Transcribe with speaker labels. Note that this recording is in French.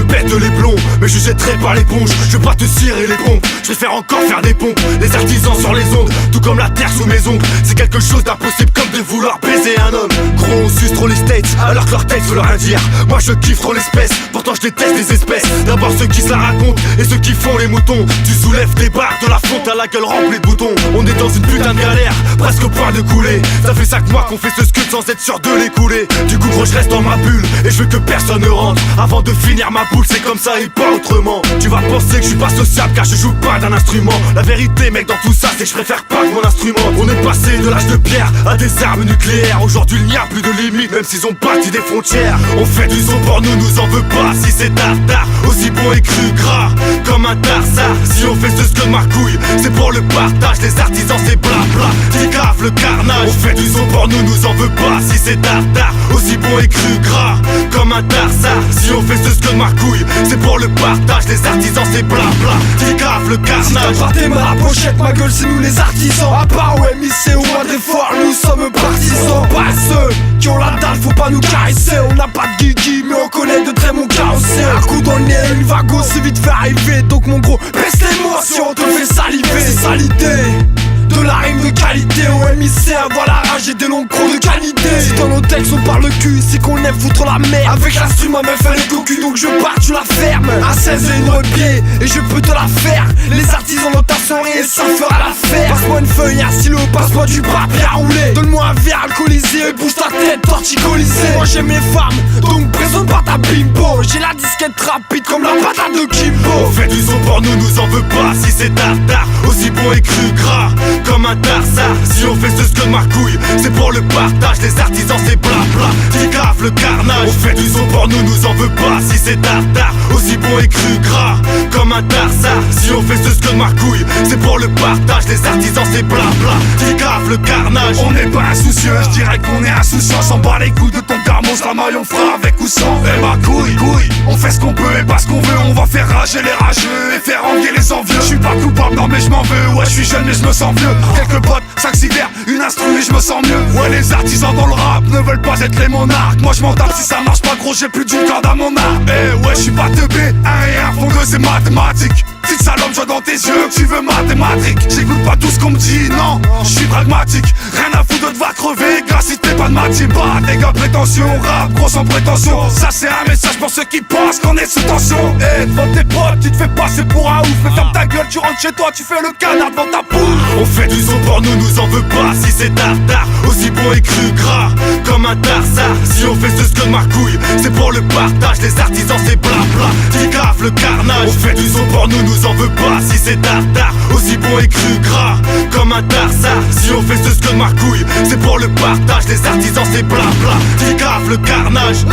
Speaker 1: pète les plombs, mais je jetterai pas l'éponge. Je veux pas te cirer les pompes, je préfère encore faire des pompes. Les artisans sur les ondes, tout comme la terre sous mes ongles. C'est quelque chose d'impossible comme de vouloir baiser un homme. Gros on suce trop les States, alors que leur tête veut leur rien dire. Moi je kiffe trop l'espèce, pourtant je déteste les espèces. D'abord ceux qui se la racontent et ceux qui font les moutons. Tu soulèves des barres de la fonte à la gueule remplie de boutons. On est dans une putain de galère, presque au point de couler. Ça fait 5 mois qu'on fait ce scud sans être sûr de l'écouler. Du coup gros je reste dans ma bulle et je veux que personne ne rentre. Avant de finir ma boule c'est comme ça et pas autrement. Tu vas penser que je suis pas sociable car je joue pas d'un instrument. La vérité mec dans tout ça c'est que je préfère pas que mon instrument. On est passé de l'âge de pierre à des armes nucléaires. Aujourd'hui il n'y a plus de limites même s'ils ont bâti des frontières. On fait du son pour nous en veut pas si c'est tartare. Aussi bon et cru gras comme un tarsar. Si on fait ce scud marcouille c'est pour le partage. Les artisans c'est blabla, t'écraves le carnage. On fait du son pour nous en veut pas si c'est tartare. Aussi bon et cru gras comme un tarsar. Si on fait ce scud marcouille c'est pour le partage. Les artisans c'est blabla, t'écraves le carnage.
Speaker 2: Si t'as pas tes mains à la pochette, ma gueule c'est nous les artisans. À part au MIC ou à Dreyfort, nous sommes partisans. Pas ceux qui ont la dalle, faut pas nous caresser. On n'a pas de guigui mais on connaît de très bons carrossés. Un coup dans le nez, une vague aussi vite fait arriver. Donc mon gros, baisse l'émotion, on te fait saliver. C'est ça l'idée de la rime de qualité. Au MIC avoir la rage et des longs crocs de qualité. Si dans nos textes on parle cul, c'est qu'on aime foutre la merde. Avec l'instrument meuf elle est cocu donc je pars, tu la fermes. À 16 et une pied et je peux te la faire. Les artisans dans ta soirée et ça fera l'affaire. Passe-moi une feuille, un stylo, passe-moi du papier à rouler. Donne-moi un verre alcoolisé et bouge ta tête torticolisée. Moi j'aime les femmes, donc présente pas ta bimbo. J'ai la disquette rapide comme la patate de Kimbo.
Speaker 1: On fait du son pour nous en veut pas si c'est tartare. Aussi bon et cru gras comme un tarsar. Si on fait ce scud marcouille c'est pour le partage. Les artisans c'est blabla, t'écraves le carnage. On fait du son pour nous en veut pas si c'est tartare. Aussi bon et cru gras comme un tarsar. Si on fait ce scud marcouille c'est pour le partage. Les artisans c'est blabla, t'écraves le carnage.
Speaker 3: On n'est pas insoucieux, je dirais qu'on est insouciant. S'en bat les couilles de ton carmos, la maille on fera avec ou sans. Eh bah couille, on fait ce qu'on peut et pas ce qu'on veut. On va faire rager les rageux et faire envier les envieux. Je suis pas coupable, non mais je m'en veux. Ouais je suis jeune mais je me sens vieux. Quelques potes, 5 cigares, une instru et je me sens mieux. Ouais les artisans dans le rap ne veulent pas être les monarques. Moi je m'en tape si ça marche pas gros, j'ai plus d'une corde à mon arc. Eh ouais je suis pas teubé, 1 et 1 font 2 c'est mathématique. Petite salope, je vois dans tes yeux que tu veux mathématiques. J'écoute pas tout ce qu'on me dit, non, je suis pragmatique. Rien à foutre de te va crever, grâce si t'es pas de ma team. Bah, des gars prétention, rap gros sans prétention. Ça c'est un message pour ceux qui pensent qu'on est sous tension. Eh, devant tes potes, tu te fais passer pour un ouf. Mais ferme ta gueule, tu rentres chez toi, tu fais le canard devant ta poule.
Speaker 1: On fait du son pour nous en veut pas si c'est tartare. Aussi bon et cru gras comme un tarsar. Si on fait ce scud marcouille c'est pour le partage. Les artisans c'est blabla, t'écraves le carnage. On fait du son pour nous en veut pas si c'est tartare. Aussi bon et cru gras comme un tarsar. Si on fait ce scud marcouille c'est pour le partage. Les artisans c'est blabla, t'écraves le carnage.